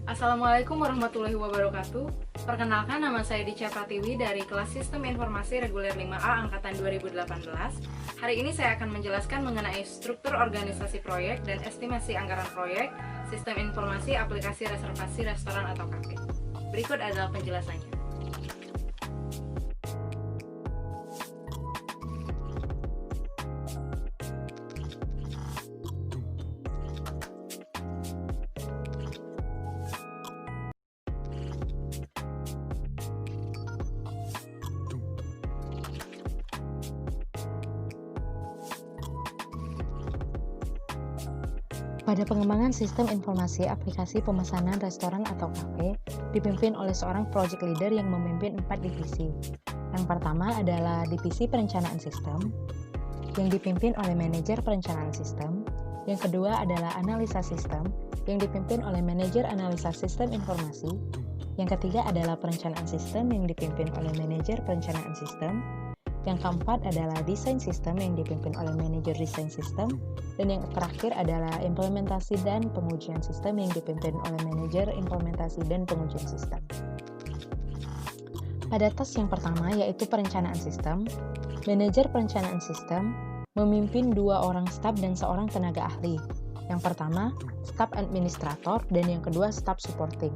Assalamualaikum warahmatullahi wabarakatuh. Perkenalkan, nama saya Dica Pratiwi dari kelas Sistem Informasi Reguler 5A Angkatan 2018. Hari ini saya akan menjelaskan mengenai struktur organisasi proyek dan estimasi anggaran proyek, sistem informasi, aplikasi reservasi restoran atau kafe. Berikut adalah penjelasannya. Pada pengembangan sistem informasi aplikasi pemesanan restoran atau kafe, dipimpin oleh seorang project leader yang memimpin 4 divisi. Yang pertama adalah divisi perencanaan sistem, yang dipimpin oleh manajer perencanaan sistem. Yang kedua adalah analisa sistem, yang dipimpin oleh manajer analisa sistem informasi. Yang ketiga adalah perencanaan sistem, yang dipimpin oleh manajer perencanaan sistem. Yang keempat adalah desain sistem yang dipimpin oleh manajer desain sistem, dan yang terakhir adalah implementasi dan pengujian sistem yang dipimpin oleh manajer implementasi dan pengujian sistem. Pada task yang pertama yaitu perencanaan sistem, manajer perencanaan sistem memimpin 2 orang staf dan seorang tenaga ahli. Yang pertama, staf administrator dan yang kedua staf supporting.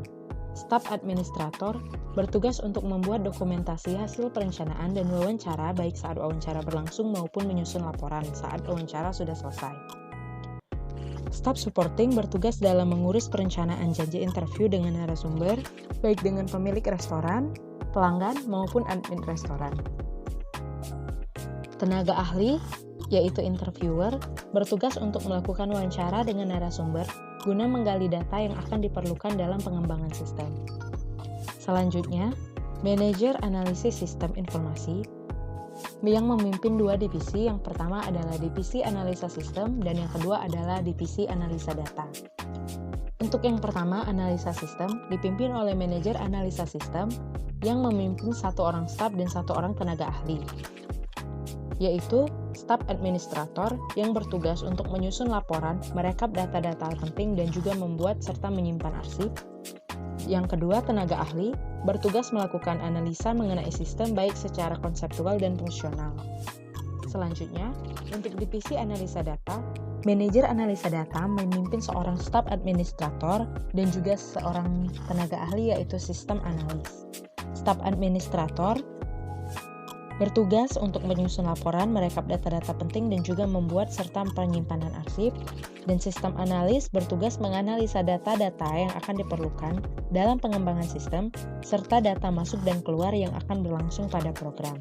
Staf administrator bertugas untuk membuat dokumentasi hasil perencanaan dan wawancara baik saat wawancara berlangsung maupun menyusun laporan saat wawancara sudah selesai. Staf supporting bertugas dalam mengurus perencanaan janji interview dengan narasumber, baik dengan pemilik restoran, pelanggan, maupun admin restoran. Tenaga ahli, yaitu interviewer, bertugas untuk melakukan wawancara dengan narasumber guna menggali data yang akan diperlukan dalam pengembangan sistem. Selanjutnya, manajer analisis sistem informasi yang memimpin 2 divisi. Yang pertama adalah divisi analisa sistem dan yang kedua adalah divisi analisa data. Untuk yang pertama, analisa sistem dipimpin oleh manajer analisa sistem yang memimpin 1 orang staf dan 1 orang tenaga ahli, yaitu staf administrator yang bertugas untuk menyusun laporan, merekap data-data penting dan juga membuat serta menyimpan arsip. Yang kedua, tenaga ahli bertugas melakukan analisa mengenai sistem baik secara konseptual dan fungsional. Selanjutnya, untuk divisi analisa data, manajer analisa data memimpin seorang staf administrator dan juga seorang tenaga ahli yaitu sistem analis. Staf administrator bertugas untuk menyusun laporan, merekap data-data penting dan juga membuat serta penyimpanan arsip, dan sistem analis bertugas menganalisa data-data yang akan diperlukan dalam pengembangan sistem serta data masuk dan keluar yang akan berlangsung pada program.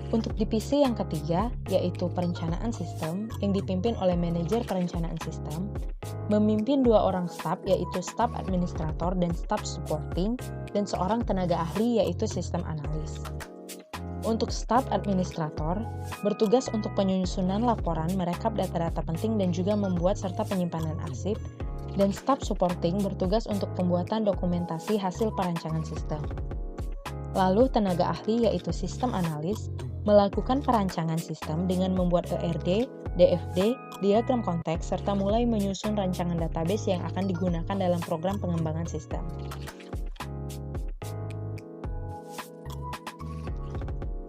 Untuk divisi yang ketiga, yaitu perencanaan sistem yang dipimpin oleh manajer perencanaan sistem, memimpin 2 orang staf yaitu staf administrator dan staf supporting dan seorang tenaga ahli yaitu sistem analis. Untuk staf administrator, bertugas untuk penyusunan laporan, merekap data-data penting dan juga membuat serta penyimpanan arsip, dan staf supporting bertugas untuk pembuatan dokumentasi hasil perancangan sistem. Lalu tenaga ahli yaitu sistem analis melakukan perancangan sistem dengan membuat ERD, DFD, diagram konteks, serta mulai menyusun rancangan database yang akan digunakan dalam program pengembangan sistem.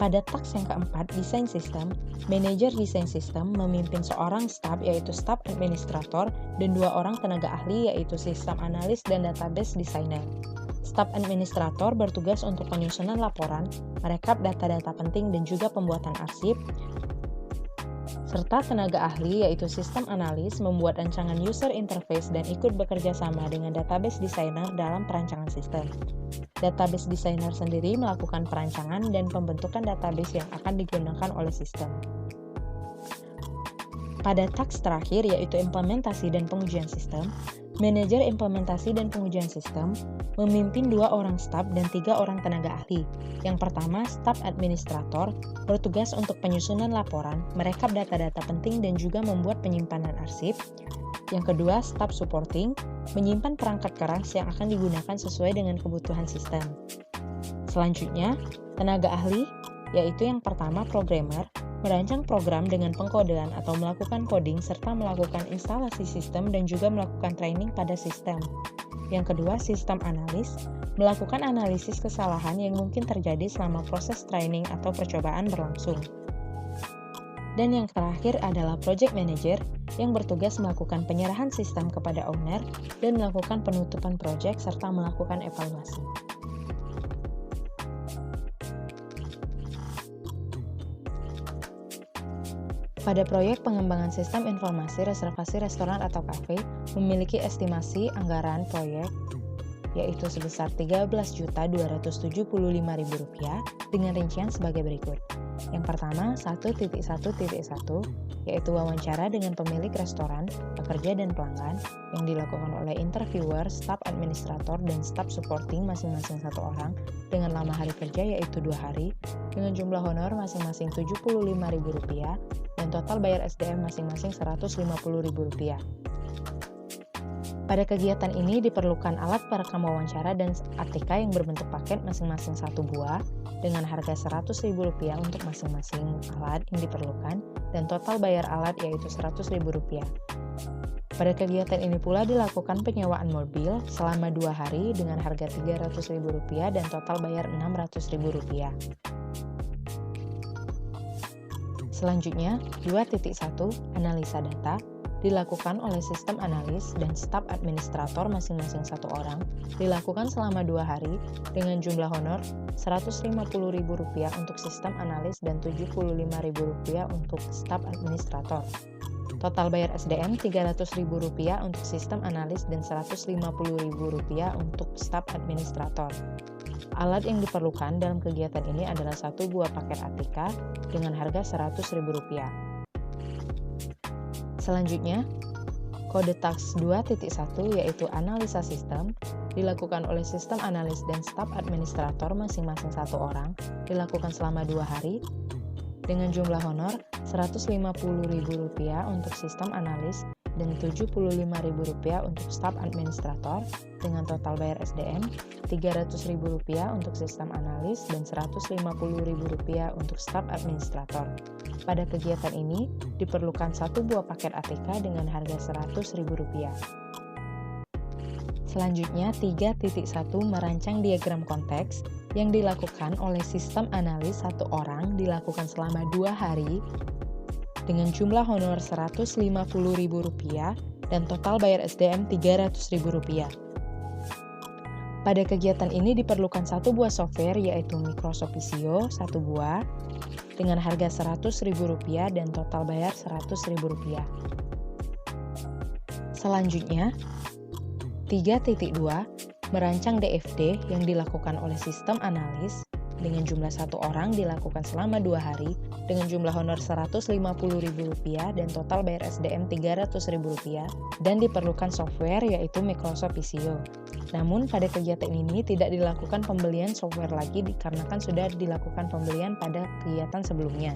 Pada task yang keempat, desain sistem, manajer desain sistem memimpin seorang staf yaitu staf administrator dan 2 orang tenaga ahli yaitu sistem analis dan database designer. Staf administrator bertugas untuk penyusunan laporan, merekap data-data penting dan juga pembuatan arsip, serta tenaga ahli yaitu sistem analis membuat rancangan user interface dan ikut bekerja sama dengan database designer dalam perancangan sistem. Database designer sendiri melakukan perancangan dan pembentukan database yang akan digunakan oleh sistem. Pada task terakhir yaitu implementasi dan pengujian sistem, manajer implementasi dan pengujian sistem memimpin 2 orang staf dan 3 orang tenaga ahli. Yang pertama, staf administrator bertugas untuk penyusunan laporan, merekap data-data penting dan juga membuat penyimpanan arsip. Yang kedua, staf supporting menyimpan perangkat keras yang akan digunakan sesuai dengan kebutuhan sistem. Selanjutnya, tenaga ahli yaitu yang pertama programmer merancang program dengan pengkodean atau melakukan coding serta melakukan instalasi sistem dan juga melakukan training pada sistem. Yang kedua, sistem analis, melakukan analisis kesalahan yang mungkin terjadi selama proses training atau percobaan berlangsung. Dan yang terakhir adalah project manager yang bertugas melakukan penyerahan sistem kepada owner dan melakukan penutupan project serta melakukan evaluasi. Pada proyek pengembangan sistem informasi reservasi restoran atau kafe memiliki estimasi anggaran proyek yaitu sebesar Rp13.275.000 dengan rincian sebagai berikut. Yang pertama, 1.1.1 yaitu wawancara dengan pemilik restoran, pekerja dan pelanggan yang dilakukan oleh interviewer, staf administrator dan staf supporting masing-masing 1 orang dengan lama hari kerja yaitu 2 hari dengan jumlah honor masing-masing Rp75.000 dan total bayar SDM masing-masing Rp150.000. Pada kegiatan ini diperlukan alat perekam wawancara dan ATK yang berbentuk paket masing-masing 1 buah dengan harga Rp100.000 untuk masing-masing alat yang diperlukan dan total bayar alat yaitu Rp100.000. Pada kegiatan ini pula dilakukan penyewaan mobil selama 2 hari dengan harga Rp300.000 dan total bayar Rp600.000. Selanjutnya, 2.1 analisa data dilakukan oleh sistem analis dan staf administrator masing-masing 1 orang, dilakukan selama 2 hari dengan jumlah honor Rp150.000 untuk sistem analis dan Rp75.000 untuk staf administrator. Total bayar SDM Rp300.000 untuk sistem analis dan Rp150.000 untuk staf administrator. Alat yang diperlukan dalam kegiatan ini adalah 1 buah paket ATK dengan harga Rp100.000. Selanjutnya, kode task 2.1 yaitu analisa sistem dilakukan oleh sistem analis dan staf administrator masing-masing 1 orang, dilakukan selama 2 hari dengan jumlah honor Rp150.000 untuk sistem analis dan Rp75.000 untuk staf administrator dengan total bayar SDM Rp300.000 untuk sistem analis dan Rp150.000 untuk staf administrator. Pada kegiatan ini diperlukan 1 buah paket ATK dengan harga Rp100.000. Selanjutnya 3.1 merancang diagram konteks yang dilakukan oleh sistem analis 1 orang dilakukan selama 2 hari dengan jumlah honor Rp150.000 dan total bayar SDM Rp300.000. Pada kegiatan ini diperlukan 1 buah software yaitu Microsoft Visio 1 buah dengan harga Rp100.000 dan total bayar Rp100.000. Selanjutnya, 3.2 merancang DFD yang dilakukan oleh sistem analis dengan jumlah 1 orang dilakukan selama 2 hari dengan jumlah honor Rp150.000 dan total bayar SDM Rp300.000 dan diperlukan software yaitu Microsoft Visio. Namun pada kegiatan ini tidak dilakukan pembelian software lagi dikarenakan sudah dilakukan pembelian pada kegiatan sebelumnya.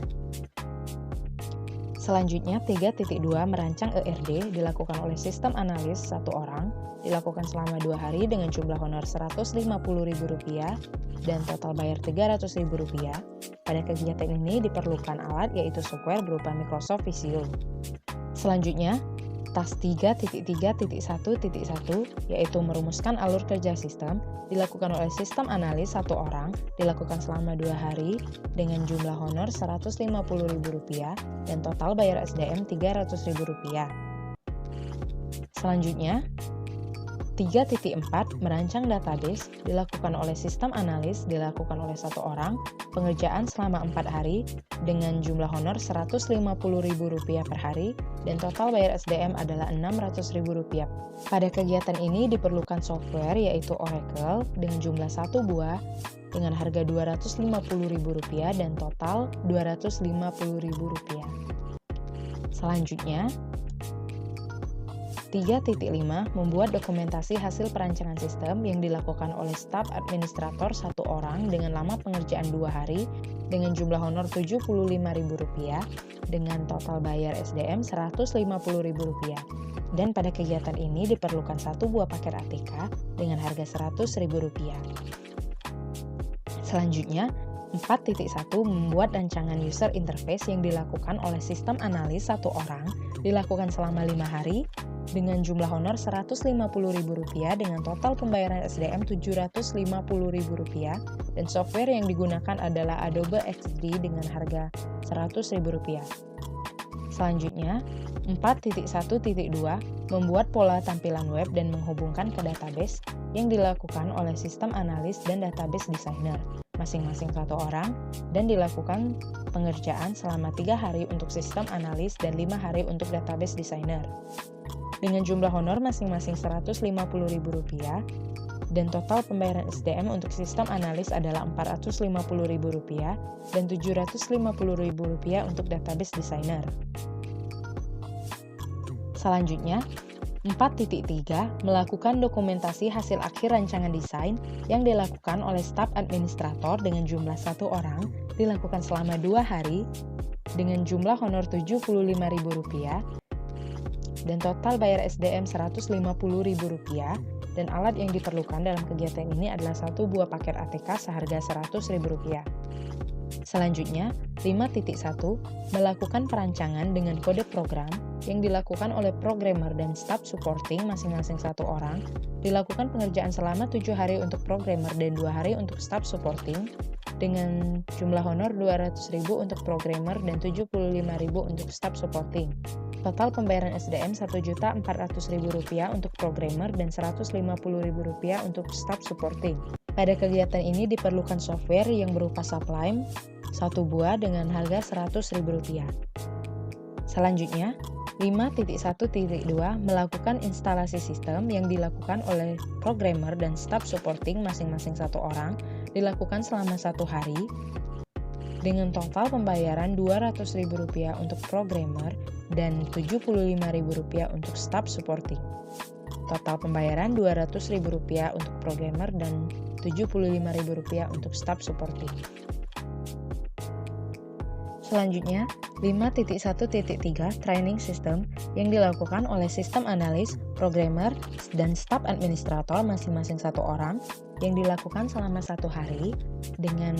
Selanjutnya 3.2 merancang ERD dilakukan oleh sistem analis 1 orang dilakukan selama 2 hari dengan jumlah honor Rp150.000 dan total bayar Rp300.000. Pada kegiatan ini diperlukan alat yaitu software berupa Microsoft Visio. Selanjutnya, task 3.3.1.1 yaitu merumuskan alur kerja sistem dilakukan oleh sistem analis 1 orang dilakukan selama 2 hari dengan jumlah honor Rp150.000 dan total bayar SDM Rp300.000. Selanjutnya, 3.4 merancang database dilakukan oleh sistem analis dilakukan oleh 1 orang pengerjaan selama 4 hari dengan jumlah honor Rp150.000 per hari dan total bayar SDM adalah Rp600.000. Pada kegiatan ini diperlukan software yaitu Oracle dengan jumlah 1 buah dengan harga Rp250.000 dan total Rp250.000. Selanjutnya, 3.5 membuat dokumentasi hasil perancangan sistem yang dilakukan oleh staf administrator 1 orang dengan lama pengerjaan 2 hari dengan jumlah honor Rp75.000 dengan total bayar SDM Rp150.000. Dan pada kegiatan ini diperlukan 1 buah paket ATK dengan harga Rp100.000. Selanjutnya, 4.1 membuat rancangan user interface yang dilakukan oleh sistem analis satu orang dilakukan selama 5 hari dengan jumlah honor Rp150.000 dengan total pembayaran SDM Rp750.000 dan software yang digunakan adalah Adobe XD dengan harga Rp100.000. Selanjutnya, 4.1.2 membuat pola tampilan web dan menghubungkan ke database yang dilakukan oleh sistem analis dan database designer, masing-masing satu orang, dan dilakukan pengerjaan selama 3 hari untuk sistem analis dan 5 hari untuk database designer. Dengan jumlah honor masing-masing Rp150.000 dan total pembayaran SDM untuk sistem analis adalah Rp450.000 dan Rp750.000 untuk database designer. Selanjutnya, 4.3 melakukan dokumentasi hasil akhir rancangan desain yang dilakukan oleh staf administrator dengan jumlah 1 orang dilakukan selama 2 hari dengan jumlah honor Rp75.000 dan total bayar SDM Rp150.000 dan alat yang diperlukan dalam kegiatan ini adalah 1 buah paket ATK seharga Rp100.000. Selanjutnya, 5.1 melakukan perancangan dengan kode program yang dilakukan oleh programmer dan staff supporting masing-masing 1 orang, dilakukan pengerjaan selama 7 hari untuk programmer dan 2 hari untuk staff supporting, dengan jumlah honor Rp200.000 untuk programmer dan Rp75.000 untuk staff supporting. Total pembayaran SDM Rp1.400.000 untuk programmer dan Rp150.000 untuk staff supporting. Pada kegiatan ini diperlukan software yang berupa Sublime 1 buah dengan harga Rp100.000. Selanjutnya, 5.1.2 melakukan instalasi sistem yang dilakukan oleh programmer dan staff supporting masing-masing 1 orang dilakukan selama 1 hari dengan total pembayaran Rp200.000 untuk programmer dan Rp75.000 untuk staff supporting. Total pembayaran Rp200.000 untuk programmer dan Rp75.000 untuk staff supporting. Selanjutnya, 5.1.3 training system yang dilakukan oleh sistem analis, programmer, dan staf administrator masing-masing 1 orang yang dilakukan selama 1 hari dengan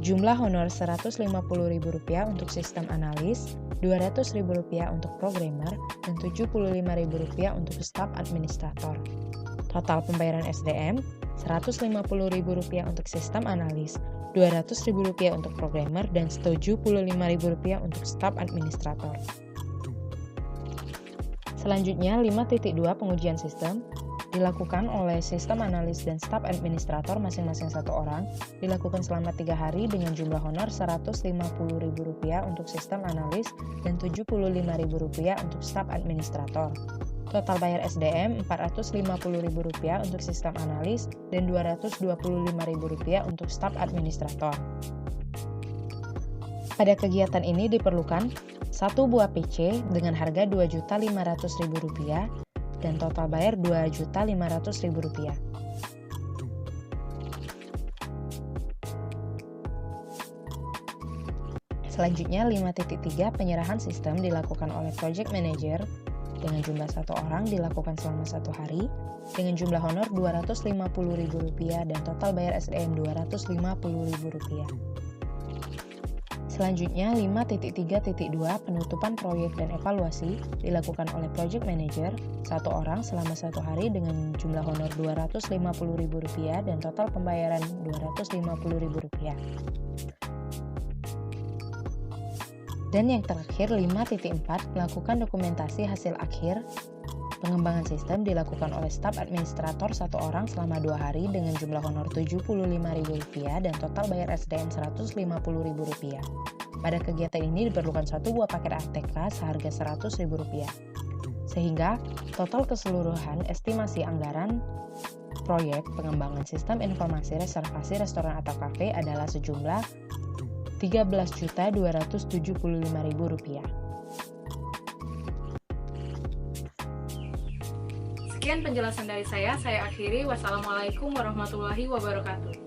jumlah honor Rp150.000 untuk sistem analis, Rp200.000 untuk programmer, dan Rp75.000 untuk staf administrator. Total pembayaran SDM Rp150.000 untuk sistem analis, Rp200.000 untuk programmer, dan Rp75.000 untuk staf administrator. Selanjutnya, 5.2 pengujian sistem dilakukan oleh sistem analis dan staf administrator masing-masing 1 orang, dilakukan selama 3 hari dengan jumlah honor Rp150.000 untuk sistem analis dan Rp75.000 untuk staf administrator. Total bayar SDM Rp450.000 untuk sistem analis dan Rp225.000 untuk staf administrator. Pada kegiatan ini diperlukan 1 buah PC dengan harga Rp2.500.000 dan total bayar Rp2.500.000. Selanjutnya, 5.3 penyerahan sistem dilakukan oleh project manager dengan jumlah 1 orang dilakukan selama 1 hari dengan jumlah honor Rp250.000 dan total bayar SDM Rp250.000. Selanjutnya, 5.3.2 penutupan proyek dan evaluasi dilakukan oleh project manager 1 orang selama 1 hari dengan jumlah honor Rp250.000 dan total pembayaran Rp250.000. Dan yang terakhir, 5.4 melakukan dokumentasi hasil akhir pengembangan sistem dilakukan oleh staf administrator 1 orang selama 2 hari dengan jumlah honor Rp75.000 dan total bayar SDM Rp150.000. Pada kegiatan ini diperlukan 1 buah paket ATK seharga Rp100.000. Sehingga total keseluruhan estimasi anggaran proyek pengembangan sistem informasi reservasi restoran atau kafe adalah sejumlah Rp13.275.000. Sekian penjelasan dari saya akhiri. Wassalamualaikum warahmatullahi wabarakatuh.